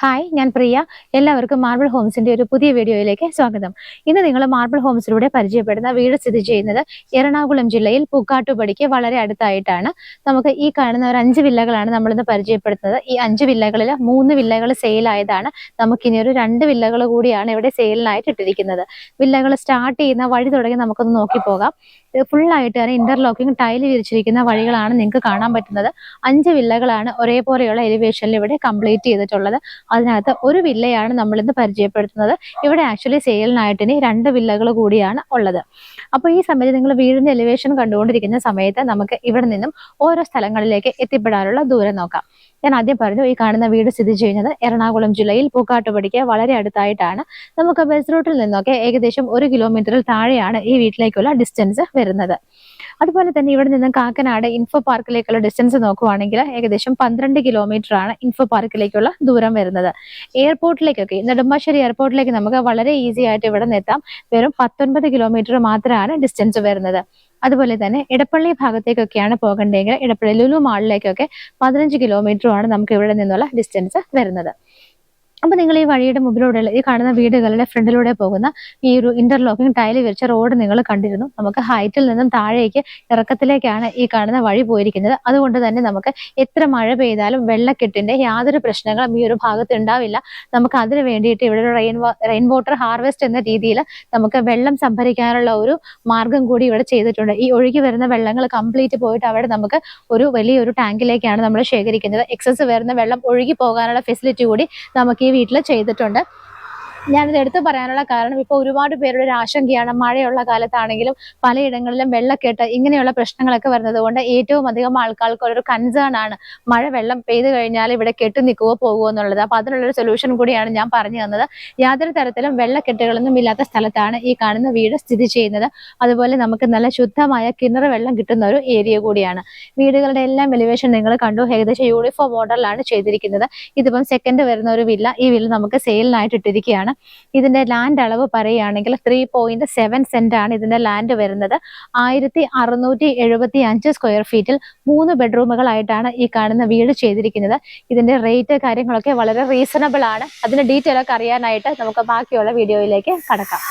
Hi, ഞാൻ പ്രിയ. എല്ലാവർക്കും marble ഹോംസിന്റെ ഒരു പുതിയ വീഡിയോയിലേക്ക് സ്വാഗതം. ഇന്ന് നിങ്ങൾ മാർബിൾ ഹോംസിലൂടെ പരിചയപ്പെടുന്ന വീട് സ്ഥിതി ചെയ്യുന്നത് എറണാകുളം ജില്ലയിൽ പൂക്കാട്ടുപടിക്ക് വളരെ അടുത്തായിട്ടാണ്. നമുക്ക് ഈ കാണുന്ന ഒരു 5 വില്ലകളാണ് നമ്മളിന്ന് പരിചയപ്പെടുത്തുന്നത്. ഈ 5 വില്ലകളിൽ 3 വില്ലകൾ സെയിലായതാണ്. നമുക്കിനി ഒരു 2 വില്ലകൾ കൂടിയാണ് ഇവിടെ സെയിലിനായിട്ട് ഇട്ടിരിക്കുന്നത്. വില്ലകൾ സ്റ്റാർട്ട് ചെയ്യുന്ന വഴി തുടങ്ങി നമുക്കൊന്ന് നോക്കി പോകാം. ഫുള്ളായിട്ട് തന്നെ ഇന്റർലോക്കിംഗ് ടൈല് വിരിച്ചിരിക്കുന്ന വഴികളാണ് നിങ്ങൾക്ക് കാണാൻ പറ്റുന്നത്. 5 വില്ലകളാണ് ഒരേപോലെയുള്ള എലിവേഷനിൽ ഇവിടെ കംപ്ലീറ്റ് ചെയ്തിട്ടുള്ളത്. അതിനകത്ത് ഒരു വില്ലയാണ് നമ്മളിന്ന് പരിചയപ്പെടുത്തുന്നത്. ഇവിടെ ആക്ച്വലി സെയിലിനായിട്ട് ഇനി 2 വില്ലകൾ കൂടിയാണ് ഉള്ളത്. അപ്പോൾ ഈ സമയത്ത് നിങ്ങൾ വീടിന്റെ എലിവേഷൻ കണ്ടുകൊണ്ടിരിക്കുന്ന സമയത്ത് നമുക്ക് ഇവിടെ നിന്നും ഓരോ സ്ഥലങ്ങളിലേക്ക് എത്തിപ്പെടാനുള്ള ദൂരം നോക്കാം. ഞാൻ ആദ്യം പറഞ്ഞു, ഈ കാണുന്ന വീട് സ്ഥിതി ചെയ്യുന്നത് എറണാകുളം ജില്ലയിൽ പൂക്കാട്ടുപടിക്ക് വളരെ അടുത്തായിട്ടാണ്. നമുക്ക് ബസ് റൂട്ടിൽ നിന്നൊക്കെ ഏകദേശം 1 കിലോമീറ്ററിൽ താഴെയാണ് ഈ വീട്ടിലേക്കുള്ള ഡിസ്റ്റൻസ് വരുന്നത്. അതുപോലെ തന്നെ ഇവിടെ നിന്ന് കാക്കനാട് ഇൻഫോ പാർക്കിലേക്കുള്ള ഡിസ്റ്റൻസ് നോക്കുവാണെങ്കിൽ ഏകദേശം 12 കിലോമീറ്റർ ആണ് ഇൻഫോ പാർക്കിലേക്കുള്ള ദൂരം വരുന്നത്. എയർപോർട്ടിലേക്കൊക്കെ, നെടുമ്പാശ്ശേരി എയർപോർട്ടിലേക്ക് നമുക്ക് വളരെ ഈസി ആയിട്ട് ഇവിടെ നിന്നെത്താം. വെറും 19 കിലോമീറ്റർ മാത്രമാണ് ഡിസ്റ്റൻസ് വരുന്നത്. അതുപോലെ തന്നെ ഇടപ്പള്ളി ഭാഗത്തേക്കൊക്കെയാണ് പോകേണ്ടതെങ്കിൽ ഇടപ്പള്ളി ലുലു മാളിലേക്കൊക്കെ 15 കിലോമീറ്ററുമാണ് നമുക്ക് ഇവിടെ നിന്നുള്ള ഡിസ്റ്റൻസ് വരുന്നത്. അപ്പൊ നിങ്ങൾ ഈ വഴിയുടെ മുമ്പിലൂടെ ഈ കാണുന്ന വീടുകളുടെ ഫ്രണ്ടിലൂടെ പോകുന്ന ഈ ഒരു ഇന്റർലോക്കിംഗ് ടൈല് വിരിച്ച റോഡ് നിങ്ങൾ കണ്ടിരുന്നു. നമുക്ക് ഹൈറ്റിൽ നിന്നും താഴേക്ക് ഇറക്കത്തിലേക്കാണ് ഈ കാണുന്ന വഴി പോയിരിക്കുന്നത്. അതുകൊണ്ട് തന്നെ നമുക്ക് എത്ര മഴ പെയ്താലും വെള്ളക്കെട്ടിന്റെ യാതൊരു പ്രശ്നങ്ങളും ഈ ഒരു ഭാഗത്ത് ഉണ്ടാവില്ല. നമുക്ക് അതിന് വേണ്ടിയിട്ട് ഇവിടെ ഒരു റെയിൻ വാട്ടർ ഹാർവെസ്റ്റ് എന്ന രീതിയിൽ നമുക്ക് വെള്ളം സംഭരിക്കാനുള്ള ഒരു മാർഗം കൂടി ഇവിടെ ചെയ്തിട്ടുണ്ട്. ഈ ഒഴുകി വരുന്ന വെള്ളങ്ങൾ കംപ്ലീറ്റ് പോയിട്ട് അവിടെ നമുക്ക് വലിയൊരു ടാങ്കിലേക്കാണ് നമ്മൾ ശേഖരിക്കുന്നത്. എക്സസ് വരുന്ന വെള്ളം ഒഴുകി പോകാനുള്ള ഫെസിലിറ്റി കൂടി നമുക്ക് ഈ വീട്ടിൽ ചെയ്തിട്ടുണ്ട്. ഞാനിത് എടുത്തു പറയാനുള്ള കാരണം, ഇപ്പോൾ ഒരുപാട് പേരുടെ ഒരു ആശങ്കയാണ്, മഴയുള്ള കാലത്താണെങ്കിലും പലയിടങ്ങളിലും വെള്ളക്കെട്ട് ഇങ്ങനെയുള്ള പ്രശ്നങ്ങളൊക്കെ വരുന്നത് കൊണ്ട് ഏറ്റവും അധികം ആൾക്കാർക്ക് ഒരു കൺസേൺ ആണ് മഴ വെള്ളം പെയ്തു കഴിഞ്ഞാൽ ഇവിടെ കെട്ടി നിൽക്കുവോ പോകുമോ എന്നുള്ളത്. അപ്പൊ അതിനുള്ളൊരു സൊല്യൂഷൻ കൂടിയാണ് ഞാൻ പറഞ്ഞു തന്നത്. യാതൊരു തരത്തിലും വെള്ളക്കെട്ടുകളൊന്നും ഇല്ലാത്ത സ്ഥലത്താണ് ഈ കാണുന്ന വീട് സ്ഥിതി ചെയ്യുന്നത്. അതുപോലെ നമുക്ക് നല്ല ശുദ്ധമായ കിണർ വെള്ളം കിട്ടുന്ന ഒരു ഏരിയ കൂടിയാണ്. വീടുകളുടെ എല്ലാം എലിവേഷൻ നിങ്ങൾ കണ്ടു. ഏകദേശം യൂണിഫോം മോഡലിലാണ് ചെയ്തിരിക്കുന്നത്. ഇതിപ്പം സെക്കൻഡ് വരുന്ന ഒരു വില്ല. ഈ വില്ല നമുക്ക് സെയിലിനായിട്ട് ഇട്ടിരിക്കുകയാണ്. ഇതിന്റെ ലാൻഡ് അളവ് പറയുകയാണെങ്കിൽ 3.7 സെന്റ് ആണ് ഇതിന്റെ ലാൻഡ് വരുന്നത്. 1675 സ്ക്വയർ ഫീറ്റിൽ 3 ബെഡ്റൂമുകളായിട്ടാണ് ഈ കാണുന്ന വീട് ചെയ്തിരിക്കുന്നത്. ഇതിന്റെ റേറ്റ് കാര്യങ്ങളൊക്കെ വളരെ റീസണബിൾ ആണ്. അതിന്റെ ഡീറ്റെയിൽ ഒക്കെ അറിയാനായിട്ട് നമുക്ക് ബാക്കിയുള്ള വീഡിയോയിലേക്ക് കടക്കാം.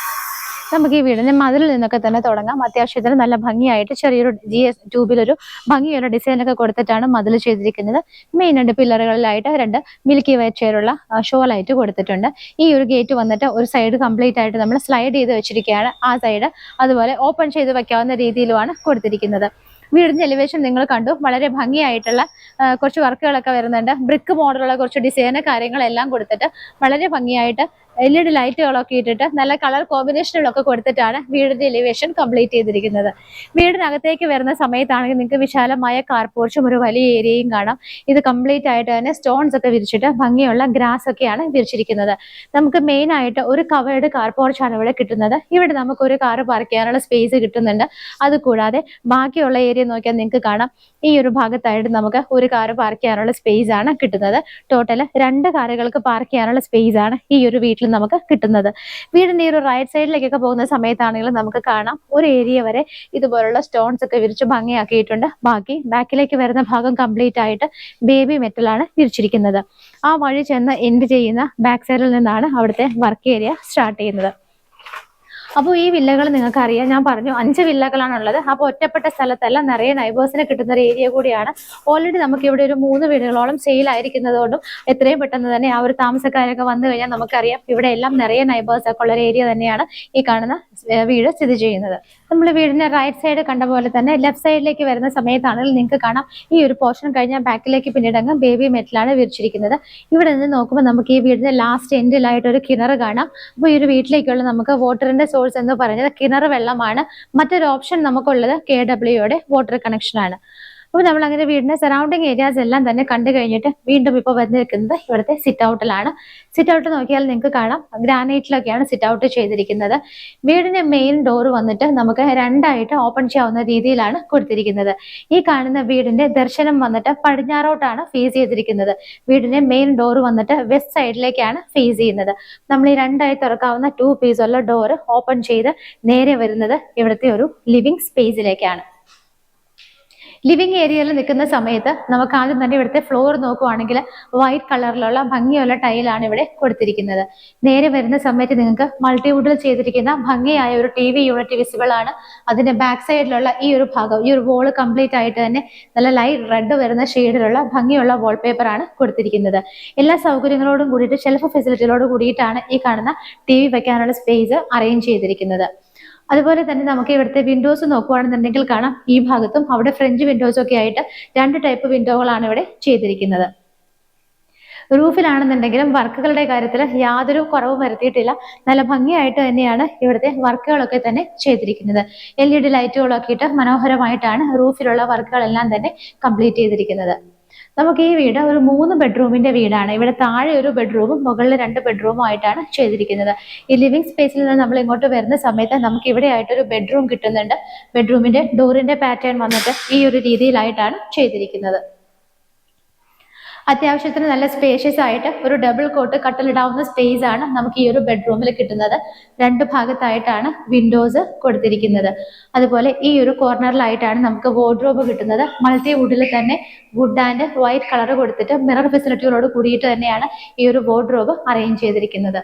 നമുക്ക് ഈ വീടിന്റെ മതിലിൽ നിന്നൊക്കെ തന്നെ തുടങ്ങാം. അത്യാവശ്യത്തിന് നല്ല ഭംഗിയായിട്ട് ചെറിയൊരു GS ട്യൂബിലൊരു ഭംഗിയുള്ള ഡിസൈനൊക്കെ കൊടുത്തിട്ടാണ് മതിൽ ചെയ്തിരിക്കുന്നത്. മെയിൻ 2 പില്ലറുകളിലായിട്ട് 2 മിൽക്കി വൈറ്റ് ചെയറുള്ള ഷോളായിട്ട് കൊടുത്തിട്ടുണ്ട്. ഈ ഒരു ഗേറ്റ് വന്നിട്ട് ഒരു സൈഡ് കംപ്ലീറ്റ് ആയിട്ട് നമ്മൾ സ്ലൈഡ് ചെയ്ത് വെച്ചിരിക്കുകയാണ്. ആ സൈഡ് അതുപോലെ ഓപ്പൺ ചെയ്ത് വെക്കാവുന്ന രീതിയിലുമാണ് കൊടുത്തിരിക്കുന്നത്. വീടിന്റെ എലിവേഷൻ നിങ്ങൾ കണ്ടു. വളരെ ഭംഗിയായിട്ടുള്ള കുറച്ച് വർക്കുകളൊക്കെ വരുന്നുണ്ട്. ബ്രിക്ക് മോഡലുള്ള കുറച്ച് ഡിസൈന് കാര്യങ്ങളെല്ലാം കൊടുത്തിട്ട് വളരെ ഭംഗിയായിട്ട് LED ലൈറ്റുകളൊക്കെ ഇട്ടിട്ട് നല്ല കളർ കോമ്പിനേഷനുകളൊക്കെ കൊടുത്തിട്ടാണ് വീടിന്റെ എലിവേഷൻ കംപ്ലീറ്റ് ചെയ്തിരിക്കുന്നത്. വീടിനകത്തേക്ക് വരുന്ന സമയത്താണെങ്കിൽ നിങ്ങൾക്ക് വിശാലമായ കാർ പോർച്ചും ഒരു വലിയ ഏരിയയും കാണാം. ഇത് കംപ്ലീറ്റ് ആയിട്ട് തന്നെ സ്റ്റോൺസ് ഒക്കെ വിരിച്ചിട്ട് ഭംഗിയുള്ള ഗ്രാസ് ഒക്കെയാണ് വിരിച്ചിരിക്കുന്നത്. നമുക്ക് മെയിൻ ആയിട്ട് ഒരു കവേർഡ് കാർ പോർച്ചാണ് ഇവിടെ കിട്ടുന്നത്. ഇവിടെ നമുക്ക് ഒരു കാർ പാർക്ക് ചെയ്യാനുള്ള സ്പേസ് കിട്ടുന്നുണ്ട്. അതുകൂടാതെ ബാക്കിയുള്ള ഏരിയ നോക്കിയാൽ നിങ്ങൾക്ക് കാണാം, ഈ ഒരു ഭാഗത്തായിട്ട് നമുക്ക് ഒരു കാർ പാർക്ക് ചെയ്യാനുള്ള സ്പേസ് ആണ് കിട്ടുന്നത്. ടോട്ടൽ 2 കാറുകൾക്ക് പാർക്ക് ചെയ്യാനുള്ള സ്പേസ് ആണ് ഈ ഒരു വീട്ടിൽ നമുക്ക് കിട്ടുന്നത്. വീടിന്റെ ഈ ഒരു റൈറ്റ് സൈഡിലേക്കൊക്കെ പോകുന്ന സമയത്താണെങ്കിലും നമുക്ക് കാണാം ഒരു ഏരിയ വരെ ഇതുപോലുള്ള സ്റ്റോൺസ് ഒക്കെ വിരിച്ച് ഭംഗിയാക്കിയിട്ടുണ്ട്. ബാക്കി ബാക്കിലേക്ക് വരുന്ന ഭാഗം കംപ്ലീറ്റ് ആയിട്ട് ബേബി മെറ്റലാണ് വിരിച്ചിരിക്കുന്നത്. ആ വഴി ചെന്ന് എൻഡ് ചെയ്യുന്ന ബാക്ക് സൈഡിൽ നിന്നാണ് അവിടുത്തെ വർക്ക് ഏരിയ സ്റ്റാർട്ട് ചെയ്യുന്നത്. അപ്പോൾ ഈ വില്ലകൾ നിങ്ങൾക്ക് അറിയാം, ഞാൻ പറഞ്ഞു 5 വില്ലകളാണുള്ളത്. അപ്പോൾ ഒറ്റപ്പെട്ട സ്ഥലത്തല്ല, നിറയെ നൈബേഴ്സിനെ കിട്ടുന്ന ഒരു ഏരിയ കൂടിയാണ്. ഓൾറെഡി നമുക്ക് ഇവിടെ ഒരു 3 വീടുകളോളം സെയിൽ ആയിരിക്കുന്നത് കൊണ്ടും എത്രയും പെട്ടെന്ന് തന്നെ ആ ഒരു താമസക്കാരൊക്കെ വന്നു കഴിഞ്ഞാൽ നമുക്കറിയാം ഇവിടെ എല്ലാം നിറയെ നൈബേഴ്സ് ഒക്കെ ഉള്ള ഒരു ഏരിയ തന്നെയാണ് ഈ കാണുന്ന വീട് സ്ഥിതി ചെയ്യുന്നത്. നമ്മൾ വീടിന്റെ റൈറ്റ് സൈഡ് കണ്ട പോലെ തന്നെ ലെഫ്റ്റ് സൈഡിലേക്ക് വരുന്ന സമയത്താണെങ്കിൽ നിങ്ങൾക്ക് കാണാം ഈ ഒരു പോർഷൻ കഴിഞ്ഞാൽ ബാക്കിലേക്ക് പിന്നീടങ്ങ് ബേബി മെറ്റലാണ് വിരിച്ചിരിക്കുന്നത്. ഇവിടെ നിന്ന് നോക്കുമ്പോൾ നമുക്ക് ഈ വീടിന്റെ ലാസ്റ്റ് എൻഡിലായിട്ട് ഒരു കിണർ കാണാം. അപ്പോൾ ഈ ഒരു വീട്ടിലേക്കുള്ള നമുക്ക് വാട്ടറിന്റെ സോഴ്സ് എന്ന് പറയുന്നത് കിണർ വെള്ളമാണ്. മറ്റൊരു ഓപ്ഷൻ നമുക്കുള്ളത് KWയുടെ വാട്ടർ കണക്ഷൻ ആണ്. അപ്പോൾ നമ്മൾ അങ്ങനെ വീടിന്റെ സറൗണ്ടിങ് ഏരിയാസ് എല്ലാം തന്നെ കണ്ടു കഴിഞ്ഞിട്ട് വീണ്ടും ഇപ്പോൾ വന്നിരിക്കുന്നത് ഇവിടുത്തെ സിറ്റ് ഔട്ടിലാണ്. സിറ്റ് ഔട്ട് നോക്കിയാൽ നിങ്ങൾക്ക് കാണാം ഗ്രാനൈറ്റിലൊക്കെയാണ് സിറ്റ് ഔട്ട് ചെയ്തിരിക്കുന്നത്. വീടിന്റെ മെയിൻ ഡോർ വന്നിട്ട് നമുക്ക് 2ആയിട്ട് ഓപ്പൺ ചെയ്യാവുന്ന രീതിയിലാണ് കൊടുത്തിരിക്കുന്നത്. ഈ കാണുന്ന വീടിന്റെ ദർശനം വന്നിട്ട് പടിഞ്ഞാറോട്ടാണ് ഫേസ് ചെയ്തിരിക്കുന്നത്. വീടിന്റെ മെയിൻ ഡോർ വന്നിട്ട് വെസ്റ്റ് സൈഡിലേക്കാണ് ഫേസ് ചെയ്യുന്നത്. നമ്മൾ ഈ 2ആയി തുറക്കാവുന്ന 2 പീസുള്ള ഡോർ ഓപ്പൺ ചെയ്ത് നേരെ വരുന്നത് ഇവിടുത്തെ ഒരു ലിവിംഗ് സ്പേസിലേക്കാണ്. ലിവിംഗ് ഏരിയയിൽ നിൽക്കുന്ന സമയത്ത് നമുക്ക് ആദ്യം തന്നെ ഇവിടുത്തെ ഫ്ലോർ നോക്കുവാണെങ്കിൽ വൈറ്റ് കളറിലുള്ള ഭംഗിയുള്ള ടൈലാണ് ഇവിടെ കൊടുത്തിരിക്കുന്നത്. നേരെ വരുന്ന സമയത്ത് നിങ്ങൾക്ക് മൾട്ടിവുഡിൽ ചെയ്തിരിക്കുന്ന ഭംഗിയായ ഒരു TV യൂണിറ്റ് വിസിബിൾ ആണ്. അതിന്റെ ബാക്ക് സൈഡിലുള്ള ഈ ഒരു ഭാഗം, ഈ ഒരു വോള് കംപ്ലീറ്റ് ആയിട്ട് തന്നെ നല്ല ലൈറ്റ് റെഡ് വരുന്ന ഷെയ്ഡിലുള്ള ഭംഗിയുള്ള വാൾപേപ്പർ ആണ് കൊടുത്തിരിക്കുന്നത്. എല്ലാ സൗകര്യങ്ങളോടും കൂടിയിട്ട് ഷെൽഫ് ഫെസിലിറ്റിയോട് കൂടിയിട്ടാണ് ഈ കാണുന്ന TV വെക്കാനുള്ള സ്പേസ് അറേഞ്ച് ചെയ്തിരിക്കുന്നത്. അതുപോലെ തന്നെ നമുക്ക് ഇവിടുത്തെ വിൻഡോസ് നോക്കുകയാണെന്നുണ്ടെങ്കിൽ കാണാം, ഈ ഭാഗത്തും അവിടെ ഫ്രഞ്ച് വിൻഡോസ് ഒക്കെ ആയിട്ട് 2 ടൈപ്പ് വിൻഡോകളാണ് ഇവിടെ ചെയ്തിരിക്കുന്നത്. റൂഫിലാണെന്നുണ്ടെങ്കിലും വർക്കുകളുടെ കാര്യത്തിൽ യാതൊരു കുറവും വരുത്തിയിട്ടില്ല. നല്ല ഭംഗിയായിട്ട് തന്നെയാണ് ഇവിടുത്തെ വർക്കുകളൊക്കെ തന്നെ ചെയ്തിരിക്കുന്നത്. LED ലൈറ്റുകളൊക്കെ ഇട്ട് മനോഹരമായിട്ടാണ് റൂഫിലുള്ള വർക്കുകളെല്ലാം തന്നെ കംപ്ലീറ്റ് ചെയ്തിരിക്കുന്നത്. നമുക്ക് ഈ വീട് ഒരു 3 ബെഡ്റൂമിന്റെ വീടാണ്. ഇവിടെ താഴെ ഒരു ബെഡ്റൂമും മുകളിൽ 2 ബെഡ്റൂമും ആയിട്ടാണ് ചെയ്തിരിക്കുന്നത്. ഈ ലിവിംഗ് സ്പേസിൽ നിന്ന് നമ്മൾ ഇങ്ങോട്ട് വരുന്ന സമയത്ത് നമുക്ക് ഇവിടെ ആയിട്ടൊരു ബെഡ്റൂം കിട്ടുന്നുണ്ട്. ബെഡ്റൂമിന്റെ ഡോറിന്റെ പാറ്റേൺ വന്നിട്ട് ഈ ഒരു രീതിയിലായിട്ടാണ് ചെയ്തിരിക്കുന്നത്. അത്യാവശ്യത്തിന് നല്ല സ്പേഷ്യസ് ആയിട്ട് ഒരു ഡബിൾ കോട്ട് കട്ടിലിടാവുന്ന സ്പേസ് ആണ് നമുക്ക് ഈ ഒരു ബെഡ്റൂമിൽ കിട്ടുന്നത്. 2 ഭാഗത്തായിട്ടാണ് വിൻഡോസ് കൊടുത്തിരിക്കുന്നത്. അതുപോലെ ഈ ഒരു കോർണറിലായിട്ടാണ് നമുക്ക് വാർഡ്രോബ് കിട്ടുന്നത്. മൾട്ടി വുഡിൽ തന്നെ വുഡ് ആൻഡ് വൈറ്റ് കളർ കൊടുത്തിട്ട് മിറർ ഫെസിലിറ്റികളോട് കൂടിയിട്ട് തന്നെയാണ് ഈ ഒരു വാർഡ്രോബ് അറേഞ്ച് ചെയ്തിരിക്കുന്നത്.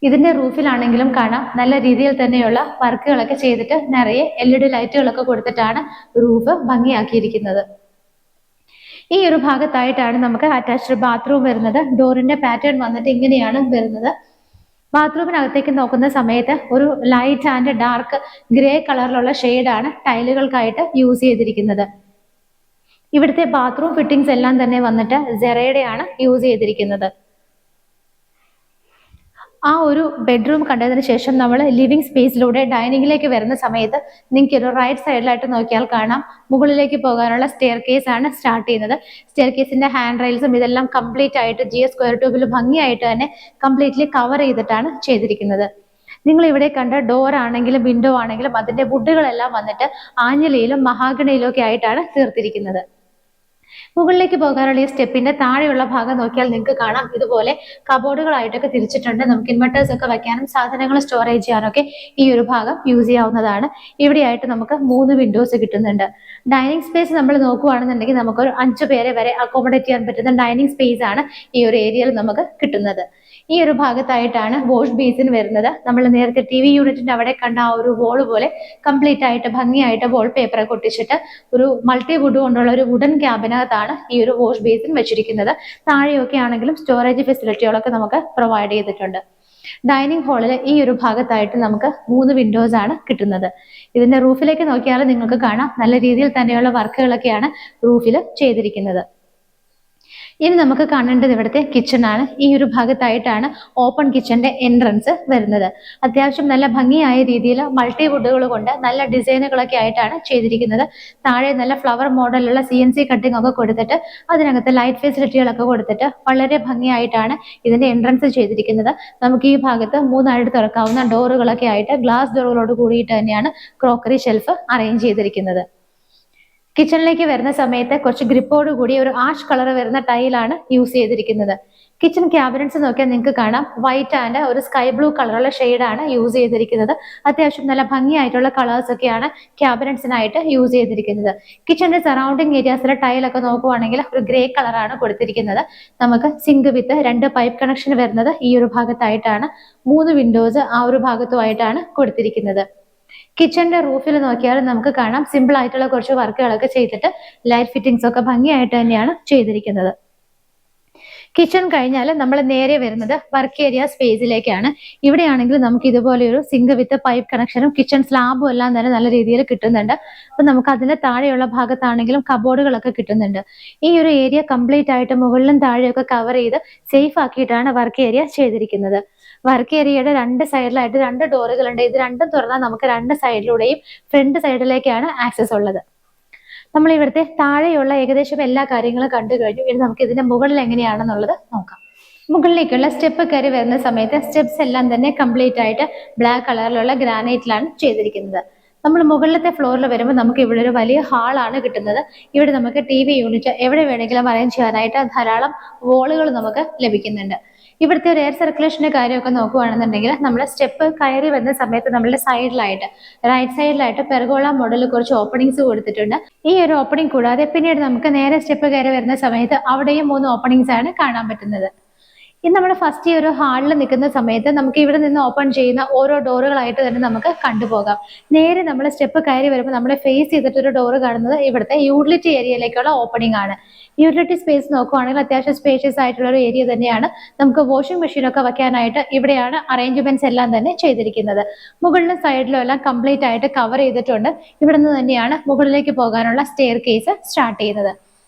ഇതിന്റെ റൂഫിലാണെങ്കിലും കാണാം നല്ല രീതിയിൽ തന്നെയുള്ള വർക്കുകളൊക്കെ ചെയ്തിട്ട് നിറയെ LED ലൈറ്റുകളൊക്കെ കൊടുത്തിട്ടാണ് റൂഫ് ഭംഗിയാക്കിയിരിക്കുന്നത്. ഈ ഒരു ഭാഗത്തായിട്ടാണ് നമുക്ക് അറ്റാച്ച്ഡ് ബാത്റൂം വരുന്നത്. ഡോറിന്റെ പാറ്റേൺ വന്നിട്ട് ഇങ്ങനെയാണ് വരുന്നത്. ബാത്റൂമിനകത്തേക്ക് നോക്കുന്ന സമയത്ത് ഒരു ലൈറ്റ് ആൻഡ് ഡാർക്ക് ഗ്രേ കളറിലുള്ള ഷെയ്ഡാണ് ടൈലുകൾക്കായിട്ട് യൂസ് ചെയ്തിരിക്കുന്നത്. ഇവിടുത്തെ ബാത്റൂം ഫിറ്റിംഗ്സ് എല്ലാം തന്നെ വന്നിട്ട് സെറയുടെയാണ് യൂസ് ചെയ്തിരിക്കുന്നത്. ആ ഒരു ബെഡ്റൂം കണ്ടതിന് ശേഷം നമ്മൾ ലിവിംഗ് സ്പേസിലൂടെ ഡൈനിങ്ങിലേക്ക് വരുന്ന സമയത്ത് നിങ്ങൾക്ക് ഒരു റൈറ്റ് സൈഡിലായിട്ട് നോക്കിയാൽ കാണാം, മുകളിലേക്ക് പോകാനുള്ള സ്റ്റെയർ കേസ് ആണ് സ്റ്റാർട്ട് ചെയ്യുന്നത്. സ്റ്റെയർ കേസിന്റെ ഹാൻഡ് റെയിൽസും ഇതെല്ലാം കംപ്ലീറ്റ് ആയിട്ട് GS² ട്യൂബിൽ ഭംഗിയായിട്ട് തന്നെ കംപ്ലീറ്റ്ലി കവർ ചെയ്തിട്ടാണ് ചെയ്തിരിക്കുന്നത്. നിങ്ങൾ ഇവിടെ കണ്ട ഡോർ ആണെങ്കിലും വിൻഡോ ആണെങ്കിലും അതിന്റെ വുഡുകളെല്ലാം വന്നിട്ട് ആഞ്ഞിലയിലും മഹാഗണിയിലും ഒക്കെ ആയിട്ടാണ് തീർത്തിരിക്കുന്നത്. മുകളിലേക്ക് പോകാനുള്ള ഈ സ്റ്റെപ്പിന്റെ താഴെയുള്ള ഭാഗം നോക്കിയാൽ നിങ്ങൾക്ക് കാണാം, ഇതുപോലെ കബോർഡുകളായിട്ടൊക്കെ തിരിച്ചിട്ടുണ്ട്. നമുക്ക് ഇൻവെർട്ടേഴ്സ് ഒക്കെ വെക്കാനും സാധനങ്ങൾ സ്റ്റോറേജ് ചെയ്യാനൊക്കെ ഈ ഒരു ഭാഗം യൂസ് ചെയ്യാവുന്നതാണ്. ഇവിടെയായിട്ട് നമുക്ക് 3 വിൻഡോസ് കിട്ടുന്നുണ്ട്. ഡൈനിങ് സ്പേസ് നമ്മൾ നോക്കുകയാണെന്നുണ്ടെങ്കിൽ നമുക്കൊരു 5 പേരെ വരെ അക്കോമഡേറ്റ് ചെയ്യാൻ പറ്റുന്ന ഡൈനിങ് സ്പേസ് ആണ് ഈ ഒരു ഏരിയയിൽ നമുക്ക് കിട്ടുന്നത്. ഈ ഒരു ഭാഗത്തായിട്ടാണ് വാഷ് ബേസിൻ വരുന്നത്. നമ്മൾ നേരത്തെ TV യൂണിറ്റിന്റെ അവിടെ കണ്ട ആ ഒരു വോള് പോലെ കംപ്ലീറ്റ് ആയിട്ട് ഭംഗിയായിട്ട് വോൾ പേപ്പർ ഒട്ടിച്ചിട്ട് ഒരു മൾട്ടി വുഡ് കൊണ്ടുള്ള ഒരു വുഡൻ ക്യാബിനകത്താണ് ഈ ഒരു വാഷ് ബേസിൻ വെച്ചിരിക്കുന്നത്. താഴെയൊക്കെ ആണെങ്കിലും സ്റ്റോറേജ് ഫെസിലിറ്റികളൊക്കെ നമുക്ക് പ്രൊവൈഡ് ചെയ്തിട്ടുണ്ട്. ഡൈനിങ് ഹാളിൽ ഈ ഒരു ഭാഗത്തായിട്ട് നമുക്ക് 3 വിൻഡോസ് ആണ് കിട്ടുന്നത്. ഇതിന്റെ റൂഫിലേക്ക് നോക്കിയാൽ നിങ്ങൾക്ക് കാണാം നല്ല രീതിയിൽ തന്നെയുള്ള വർക്കുകളൊക്കെയാണ് റൂഫിൽ ചെയ്തിരിക്കുന്നത്. ഇനി നമുക്ക് കാണേണ്ടത് ഇവിടുത്തെ കിച്ചൺ ആണ്. ഈ ഒരു ഭാഗത്തായിട്ടാണ് ഓപ്പൺ കിച്ചന്റെ എൻട്രൻസ് വരുന്നത്. അത്യാവശ്യം നല്ല ഭംഗിയായ രീതിയിൽ മൾട്ടി വുഡുകൾ കൊണ്ട് നല്ല ഡിസൈനുകളൊക്കെ ആയിട്ടാണ് ചെയ്തിരിക്കുന്നത്. താഴെ നല്ല ഫ്ലവർ മോഡലുള്ള CNC കട്ടിംഗ് ഒക്കെ കൊടുത്തിട്ട് അതിനകത്ത് ലൈറ്റ് ഫെസിലിറ്റികളൊക്കെ കൊടുത്തിട്ട് വളരെ ഭംഗിയായിട്ടാണ് ഇതിന്റെ എൻട്രൻസ് ചെയ്തിരിക്കുന്നത്. നമുക്ക് ഈ ഭാഗത്ത് 3 ആയിട്ട് തുറക്കാവുന്ന ഡോറുകളൊക്കെ ആയിട്ട് ഗ്ലാസ് ഡോറുകളോട് കൂടിയിട്ട് തന്നെയാണ് ക്രോക്കറി ഷെൽഫ് അറേഞ്ച് ചെയ്തിരിക്കുന്നത്. കിച്ചണിലേക്ക് വരുന്ന സമയത്ത് കുറച്ച് ഗ്രിപ്പോട് കൂടി ഒരു ആഷ് കളർ വരുന്ന ടൈലാണ് യൂസ് ചെയ്തിരിക്കുന്നത്. കിച്ചൺ ക്യാബിനറ്റ്സ് നോക്കിയാൽ നിങ്ങൾക്ക് കാണാം വൈറ്റ് ആൻഡ് ഒരു സ്കൈ ബ്ലൂ കളറുള്ള ഷെയ്ഡാണ് യൂസ് ചെയ്തിരിക്കുന്നത്. അത്യാവശ്യം നല്ല ഭംഗിയായിട്ടുള്ള കളേഴ്സ് ഒക്കെയാണ് ക്യാബിനറ്റ്സിനായിട്ട് യൂസ് ചെയ്തിരിക്കുന്നത്. കിച്ചണിന്റെ സറൗണ്ടിങ് ഏരിയാസിലെ ടൈലൊക്കെ നോക്കുവാണെങ്കിൽ ഒരു ഗ്രേ കളറാണ് കൊടുത്തിരിക്കുന്നത്. നമുക്ക് സിങ്ക് വിത്ത് 2 പൈപ്പ് കണക്ഷൻ വരുന്നത് ഈ ഒരു ഭാഗത്തായിട്ടാണ്. 3 വിൻഡോസ് ആ ഒരു ഭാഗത്തുമായിട്ടാണ് കൊടുത്തിരിക്കുന്നത്. കിച്ചന്റെ റൂഫിൽ നോക്കിയാൽ നമുക്ക് കാണാം സിമ്പിൾ ആയിട്ടുള്ള കുറച്ച് വർക്കുകളൊക്കെ ചെയ്തിട്ട് ലൈറ്റ് ഫിറ്റിംഗ്സ് ഒക്കെ ഭംഗിയായിട്ട് തന്നെയാണ് ചെയ്തിരിക്കുന്നത്. കിച്ചൺ കഴിഞ്ഞാൽ നമ്മൾ നേരെ വരുന്നത് വർക്ക് ഏരിയ സ്പേസിലേക്കാണ്. ഇവിടെയാണെങ്കിൽ നമുക്ക് ഇതുപോലെ ഒരു സിങ്ക് വിത്ത് പൈപ്പ് കണക്ഷനും കിച്ചൺ സ്ലാബും എല്ലാം തന്നെ നല്ല രീതിയിൽ കിട്ടുന്നുണ്ട്. അപ്പൊ നമുക്ക് അതിന്റെ താഴെയുള്ള ഭാഗത്താണെങ്കിലും കബോർഡുകളൊക്കെ കിട്ടുന്നുണ്ട്. ഈ ഒരു ഏരിയ കംപ്ലീറ്റ് ആയിട്ട് മുകളിലും താഴെയൊക്കെ കവർ ചെയ്ത് സേഫ് ആക്കിയിട്ടാണ് വർക്ക് ഏരിയ ചെയ്തിരിക്കുന്നത്. വർക്ക് ഏരിയയുടെ 2 സൈഡിലായിട്ട് 2 ഡോറുകളുണ്ട്. ഇത് രണ്ടും തുറന്നാൽ നമുക്ക് 2 സൈഡിലൂടെയും ഫ്രണ്ട് സൈഡിലേക്കാണ് ആക്സസ് ഉള്ളത്. നമ്മൾ ഇവിടുത്തെ താഴെയുള്ള ഏകദേശം എല്ലാ കാര്യങ്ങളും കണ്ടു കഴിഞ്ഞു. ഇനി നമുക്ക് ഇതിന്റെ മുകളിൽ എങ്ങനെയാണെന്നുള്ളത് നോക്കാം. മുകളിലേക്കുള്ള സ്റ്റെപ്പ് കയറി വരുന്ന സമയത്ത് സ്റ്റെപ്സ് എല്ലാം തന്നെ കംപ്ലീറ്റ് ആയിട്ട് ബ്ലാക്ക് കളറിലുള്ള ഗ്രാനൈറ്റിലാണ് ചെയ്തിരിക്കുന്നത്. നമ്മൾ മുകളിലത്തെ ഫ്ലോറിൽ വരുമ്പോൾ നമുക്ക് ഇവിടെ ഒരു വലിയ ഹാളാണ് കിട്ടുന്നത്. ഇവിടെ നമുക്ക് TV യൂണിറ്റ് എവിടെ വേണമെങ്കിലും അറേഞ്ച് ചെയ്യാനായിട്ട് ധാരാളം വോളുകൾ നമുക്ക് ലഭിക്കുന്നുണ്ട്. ഇവിടുത്തെ ഒരു എയർ സർക്കുലേഷന്റെ കാര്യമൊക്കെ നോക്കുകയാണെന്നുണ്ടെങ്കിൽ നമ്മൾ സ്റ്റെപ്പ് കയറി വരുന്ന സമയത്ത് നമ്മളുടെ സൈഡിലായിട്ട് റൈറ്റ് സൈഡിലായിട്ട് പെർഗോള മോഡലിൽ കുറച്ച് ഓപ്പണിങ്സ് കൊടുത്തിട്ടുണ്ട്. ഈ ഒരു ഓപ്പണിംഗ് കൂടാതെ പിന്നീട് നമുക്ക് നേരെ സ്റ്റെപ്പ് കയറി വരുന്ന സമയത്ത് അവിടെയും 3 ഓപ്പണിങ്സ് ആണ് കാണാൻ പറ്റുന്നത്. ഇനി നമ്മൾ ഫസ്റ്റ് ഈ ഒരു ഹാളിൽ നിൽക്കുന്ന സമയത്ത് നമുക്ക് ഇവിടെ നിന്ന് ഓപ്പൺ ചെയ്യുന്ന ഓരോ ഡോറുകളായിട്ട് തന്നെ നമുക്ക് കണ്ടുപോകാം. നേരെ നമ്മൾ സ്റ്റെപ്പ് കയറി വരുമ്പോൾ നമ്മളെ ഫേസ് ചെയ്തിട്ട് ഒരു ഡോറ് കാണുന്നത് ഇവിടുത്തെ യൂട്ടിലിറ്റി ഏരിയയിലേക്കുള്ള ഓപ്പണിംഗ് ആണ്. യൂട്ടിലിറ്റി സ്പേസ് നോക്കുവാണെങ്കിൽ അത്യാവശ്യം സ്പേഷ്യസ് ആയിട്ടുള്ള ഒരു ഏരിയ തന്നെയാണ്. നമുക്ക് വാഷിംഗ് മെഷീനൊക്കെ വെക്കാനായിട്ട് ഇവിടെയാണ് അറേഞ്ച്മെന്റ്സ് എല്ലാം തന്നെ ചെയ്തിരിക്കുന്നത്. മുകളിലും സൈഡിലും എല്ലാം കംപ്ലീറ്റ് ആയിട്ട് കവർ ചെയ്തിട്ടുണ്ട്. ഇവിടെ നിന്ന് തന്നെയാണ് മുകളിലേക്ക് പോകാനുള്ള സ്റ്റെയർ കേസ് സ്റ്റാർട്ട് ചെയ്യുന്നത്.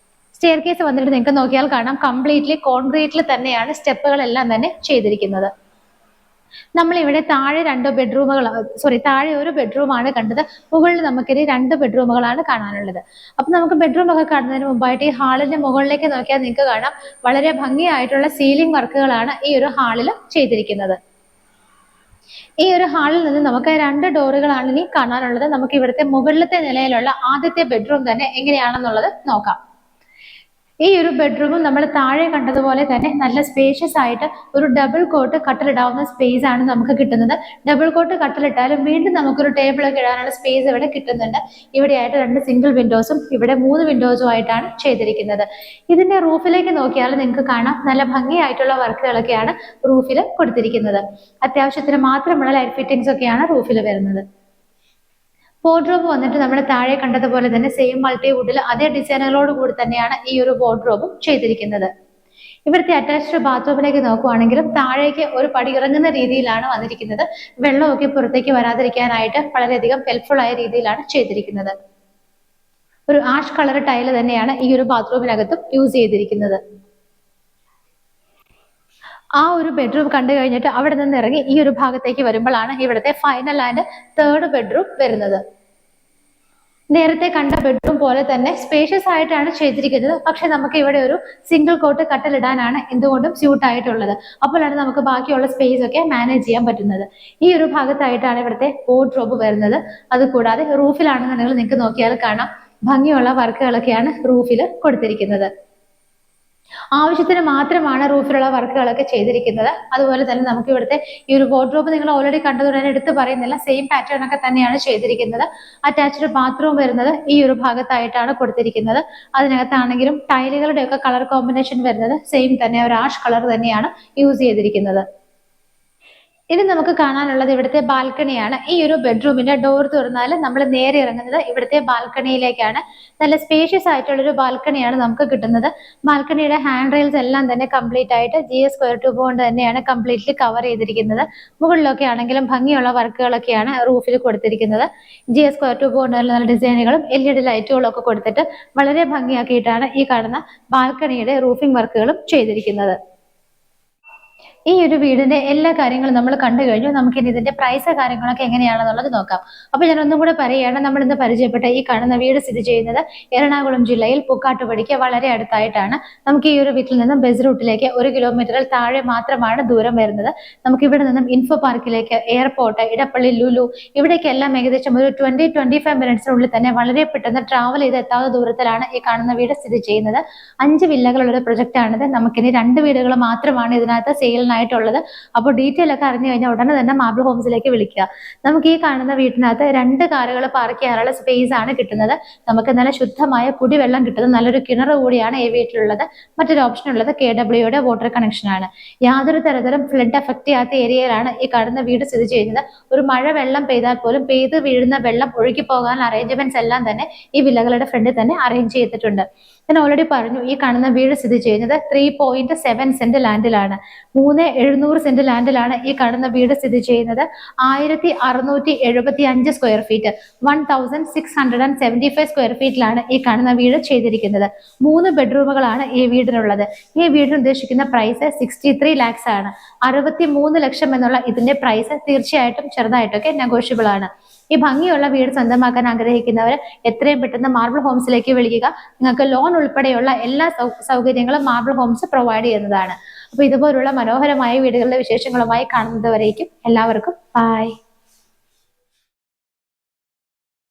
സ്റ്റെയർ കേസ് വന്നിട്ട് നിങ്ങൾക്ക് നോക്കിയാൽ കാണാം കംപ്ലീറ്റ്ലി കോൺക്രീറ്റിൽ തന്നെയാണ് സ്റ്റെപ്പുകളെല്ലാം തന്നെ ചെയ്തിരിക്കുന്നത്. നമ്മൾ ഇവിടെ താഴെ താഴെ ഒരു ബെഡ്റൂമാണ് കണ്ടത്. മുകളിൽ നമുക്കിനി 2 ബെഡ്റൂമുകളാണ് കാണാനുള്ളത്. അപ്പൊ നമുക്ക് ബെഡ്റൂം ഒക്കെ കാണുന്നതിന് മുമ്പായിട്ട് ഈ ഹാളിന്റെ മുകളിലേക്ക് നോക്കിയാൽ നിങ്ങൾക്ക് കാണാം വളരെ ഭംഗിയായിട്ടുള്ള സീലിംഗ് വർക്കുകളാണ് ഈ ഒരു ഹാളിൽ ചെയ്തിരിക്കുന്നത്. ഈ ഒരു ഹാളിൽ നിന്ന് നമുക്ക് 2 ഡോറുകളാണ് ഇനി കാണാനുള്ളത്. നമുക്ക് ഇവിടുത്തെ മുകളിലത്തെ നിലയിലുള്ള ആദ്യത്തെ ബെഡ്റൂം തന്നെ എങ്ങനെയാണെന്നുള്ളത് നോക്കാം. ഈ ഒരു ബെഡ്റൂമും നമ്മൾ താഴെ കണ്ടതുപോലെ തന്നെ നല്ല സ്പേഷ്യസ് ആയിട്ട് ഒരു ഡബിൾ കോട്ട് കട്ടിലിടാവുന്ന സ്പേസ് ആണ് നമുക്ക് കിട്ടുന്നത്. ഡബിൾ കോട്ട് കട്ടിലിട്ടാലും വീണ്ടും നമുക്കൊരു ടേബിളൊക്കെ ഇടാനുള്ള സ്പേസ് ഇവിടെ കിട്ടുന്നുണ്ട്. ഇവിടെയായിട്ട് 2 സിംഗിൾ വിൻഡോസും ഇവിടെ 3 വിൻഡോസും ആയിട്ടാണ് ചെയ്തിരിക്കുന്നത്. ഇതിന്റെ റൂഫിലേക്ക് നോക്കിയാൽ നിങ്ങൾക്ക് കാണാം നല്ല ഭംഗിയായിട്ടുള്ള വർക്കുകളൊക്കെയാണ് റൂഫിൽ കൊടുത്തിരിക്കുന്നത്. അത്യാവശ്യത്തിന് മാത്രമുള്ള ലൈറ്റ് ഫിറ്റിംഗ്സ് ഒക്കെയാണ് റൂഫിൽ വരുന്നത്. വാർഡ്രോബ് വന്നിട്ട് നമ്മൾ താഴെ കണ്ടതുപോലെ തന്നെ സെയിം മൾട്ടിവുഡിൽ അതേ ഡിസൈനുകളോട് കൂടി തന്നെയാണ് ഈ ഒരു വാർഡ്രോബും ചെയ്തിരിക്കുന്നത്. ഇവിടുത്തെ അറ്റാച്ച്ഡ് ബാത്റൂമിലേക്ക് നോക്കുവാണെങ്കിലും താഴേക്ക് ഒരു പടി ഇറങ്ങുന്ന രീതിയിലാണ് വന്നിരിക്കുന്നത്. വെള്ളമൊക്കെ പുറത്തേക്ക് വരാതിരിക്കാനായിട്ട് വളരെയധികം ഹെൽപ്ഫുൾ ആയ രീതിയിലാണ് ചെയ്തിരിക്കുന്നത്. ഒരു ആഷ് കളർ ടൈല് തന്നെയാണ് ഈ ഒരു ബാത്റൂമിനകത്തും യൂസ് ചെയ്തിരിക്കുന്നത്. ആ ഒരു ബെഡ്റൂം കണ്ടു കഴിഞ്ഞിട്ട് അവിടെ നിന്ന് ഇറങ്ങി ഈ ഒരു ഭാഗത്തേക്ക് വരുമ്പോഴാണ് ഇവിടുത്തെ ഫൈനൽ ആൻഡ് 3rd ബെഡ്റൂം വരുന്നത്. നേരത്തെ കണ്ട ബെഡ്റൂം പോലെ തന്നെ സ്പേഷ്യസ് ആയിട്ടാണ് ചെയ്തിരിക്കുന്നത്. പക്ഷെ നമുക്ക് ഇവിടെ ഒരു സിംഗിൾ കോട്ട് കട്ടിലിടാനാണ് എന്തുകൊണ്ടും സ്യൂട്ട് ആയിട്ടുള്ളത്. അപ്പോഴാണ് നമുക്ക് ബാക്കിയുള്ള സ്പേസ് ഒക്കെ മാനേജ് ചെയ്യാൻ പറ്റുന്നത്. ഈ ഒരു ഭാഗത്തായിട്ടാണ് ഇവിടുത്തെ വാർഡ്രോബ് വരുന്നത്. അതുകൂടാതെ റൂഫിലാണെന്നുണ്ടെങ്കിൽ നിങ്ങൾക്ക് നോക്കിയാൽ കാണാം ഭംഗിയുള്ള വർക്കുകളൊക്കെയാണ് റൂഫിൽ കൊടുത്തിരിക്കുന്നത്. ആവശ്യത്തിന് മാത്രമാണ് റൂഫിലുള്ള വർക്കുകളൊക്കെ ചെയ്തിരിക്കുന്നത്. അതുപോലെ തന്നെ നമുക്ക് ഇവിടുത്തെ ഈ ഒരു വാർഡ്രോബ് നിങ്ങൾ ഓൾറെഡി കണ്ടതുകൊണ്ട് തന്നെ എടുത്ത് പറയുന്നില്ല, സെയിം പാറ്റേൺ ഒക്കെ തന്നെയാണ് ചെയ്തിരിക്കുന്നത്. അറ്റാച്ച്ഡ് ബാത്റൂം വരുന്നത് ഈ ഒരു ഭാഗത്തായിട്ടാണ് കൊടുത്തിരിക്കുന്നത്. അതിനകത്താണെങ്കിലും ടൈലുകളുടെ ഒക്കെ കളർ കോമ്പിനേഷൻ വരുന്നത് സെയിം തന്നെ ഒരു ആഷ് കളർ തന്നെയാണ് യൂസ് ചെയ്തിരിക്കുന്നത്. ഇനി നമുക്ക് കാണാനുള്ളത് ഇവിടുത്തെ ബാൽക്കണിയാണ്. ഈ ഒരു ബെഡ്റൂമിന്റെ ഡോർ തുറന്നാൽ നമ്മൾ നേരെ ഇറങ്ങുന്നത് ഇവിടുത്തെ ബാൽക്കണിയിലേക്കാണ്. നല്ല സ്പേഷ്യസ് ആയിട്ടുള്ളൊരു ബാൽക്കണിയാണ് നമുക്ക് കിട്ടുന്നത്. ബാൽക്കണിയുടെ ഹാൻഡ് റെയിൽസ് എല്ലാം തന്നെ കംപ്ലീറ്റ് ആയിട്ട് GS സ്ക്വയർ ട്യൂബ് കൊണ്ട് തന്നെയാണ് കംപ്ലീറ്റ്ലി കവർ ചെയ്തിരിക്കുന്നത്. മുകളിലൊക്കെ ആണെങ്കിലും ഭംഗിയുള്ള വർക്കുകളൊക്കെയാണ് റൂഫിൽ കൊടുത്തിരിക്കുന്നത്. GS സ്ക്വയർ ട്യൂബ് കൊണ്ട് നല്ല ഡിസൈനുകളും LED ലൈറ്റുകളും ഒക്കെ കൊടുത്തിട്ട് വളരെ ഭംഗിയാക്കിയിട്ടാണ് ഈ കാണുന്ന ബാൽക്കണിയുടെ റൂഫിംഗ് വർക്കുകളും ചെയ്തിരിക്കുന്നത്. ഈ ഒരു വീടിന്റെ എല്ലാ കാര്യങ്ങളും നമ്മൾ കണ്ടു കഴിഞ്ഞു. നമുക്കിനി ഇതിന്റെ പ്രൈസ് കാര്യങ്ങളൊക്കെ എങ്ങനെയാണെന്നുള്ളത് നോക്കാം. അപ്പൊ ഞാൻ ഒന്നും കൂടെ പറയുകയാണ്, നമ്മൾ ഇന്ന് പരിചയപ്പെട്ട ഈ കാണുന്ന വീട് സ്ഥിതി ചെയ്യുന്നത് എറണാകുളം ജില്ലയിൽ പൂക്കാട്ടുപടിക്ക് വളരെ അടുത്തായിട്ടാണ്. നമുക്ക് ഈ ഒരു വീട്ടിൽ നിന്നും ബസ് റൂട്ടിലേക്ക് 1 കിലോമീറ്ററിൽ താഴെ മാത്രമാണ് ദൂരം വരുന്നത്. നമുക്ക് ഇവിടെ നിന്നും ഇൻഫോ പാർക്കിലേക്ക്, എയർപോർട്ട്, ഇടപ്പള്ളി, ലുലു ഇവിടേക്കെല്ലാം ഏകദേശം ഒരു 20-25 മിനിറ്റ്സിനുള്ളിൽ തന്നെ വളരെ പെട്ടെന്ന് ട്രാവൽ ചെയ്ത് എത്താവുന്ന ദൂരത്തിലാണ് ഈ കാണുന്ന വീട് സ്ഥിതി ചെയ്യുന്നത്. 5 വില്ലകളുള്ള ഒരു പ്രൊജക്റ്റ് ആണിത്. നമുക്കിനി 2 വീടുകൾ മാത്രമാണ് ഇതിനകത്ത് സെയിലിനായിട്ടുള്ളത്. അപ്പോൾ ഡീറ്റെയിൽ ഒക്കെ അറിഞ്ഞു കഴിഞ്ഞാൽ ഉടനെ തന്നെ മാർബിൾ ഹോംസിലേക്ക് വിളിക്കുക. നമുക്ക് ഈ കാണുന്ന വീട്ടിനകത്ത് 2 കാറുകൾ പാർക്ക് ചെയ്യാനുള്ള സ്പേസ് ആണ് കിട്ടുന്നത്. നമുക്ക് നല്ല ശുദ്ധമായ കുടിവെള്ളം കിട്ടുന്നത് നല്ലൊരു കിണർ കൂടിയാണ് ഈ വീട്ടിലുള്ളത്. മറ്റൊരു ഓപ്ഷൻ ഉള്ളത് KWയുടെ വാട്ടർ കണക്ഷൻ ആണ്. യാതൊരു തരത്തിലും ഫ്ലഡ് എഫക്ട് ചെയ്യാത്ത ഏരിയയിലാണ് ഈ കാണുന്ന വീട് സ്ഥിതി ചെയ്യുന്നത്. ഒരു മഴ വെള്ളം പെയ്താൽ പോലും പെയ്ത് വീഴുന്ന വെള്ളം ഒഴുകി പോകാൻ അറേഞ്ച്മെന്റ്സ് എല്ലാം തന്നെ ഈ വില്ലകളുടെ ഫ്രണ്ടിൽ തന്നെ അറേഞ്ച് ചെയ്തിട്ടുണ്ട്. ഞാൻ ഓൾറെഡി പറഞ്ഞു, ഈ കാണുന്ന വീട് സ്ഥിതി ചെയ്യുന്നത് 3.7 സെന്റ് ലാൻഡിലാണ്. 3,700 സെന്റ് ലാൻഡിലാണ് ഈ കാണുന്ന വീട് സ്ഥിതി ചെയ്യുന്നത്. 1,675 സ്ക്വയർ ഫീറ്റ്, 1,675 സ്ക്വയർ ഫീറ്റിലാണ് ഈ കാണുന്ന വീട് ചെയ്തിരിക്കുന്നത്. 3 ബെഡ്റൂമുകളാണ് ഈ വീടിനുള്ളത്. ഈ വീടിന് ഉദ്ദേശിക്കുന്ന പ്രൈസ് 63 lakhs ആണ്. 63 ലക്ഷം എന്നുള്ള ഇതിന്റെ പ്രൈസ് തീർച്ചയായിട്ടും ചെറുതായിട്ടൊക്കെ നെഗോഷ്യബിൾ ആണ്. ഈ ഭംഗിയുള്ള വീട് സ്വന്തമാക്കാൻ ആഗ്രഹിക്കുന്നവർ എത്രയും പെട്ടെന്ന് മാർബിൾ ഹോംസിലേക്ക് വിളിക്കുക. നിങ്ങൾക്ക് ലോൺ ഉൾപ്പെടെയുള്ള എല്ലാ സൗകര്യങ്ങളും മാർബിൾ ഹോംസ് പ്രൊവൈഡ് ചെയ്യുന്നതാണ്. അപ്പൊ ഇതുപോലുള്ള മനോഹരമായ വീടുകളുടെ വിശേഷങ്ങളുമായി കാണുന്നത് വരേക്കും എല്ലാവർക്കും ബൈ.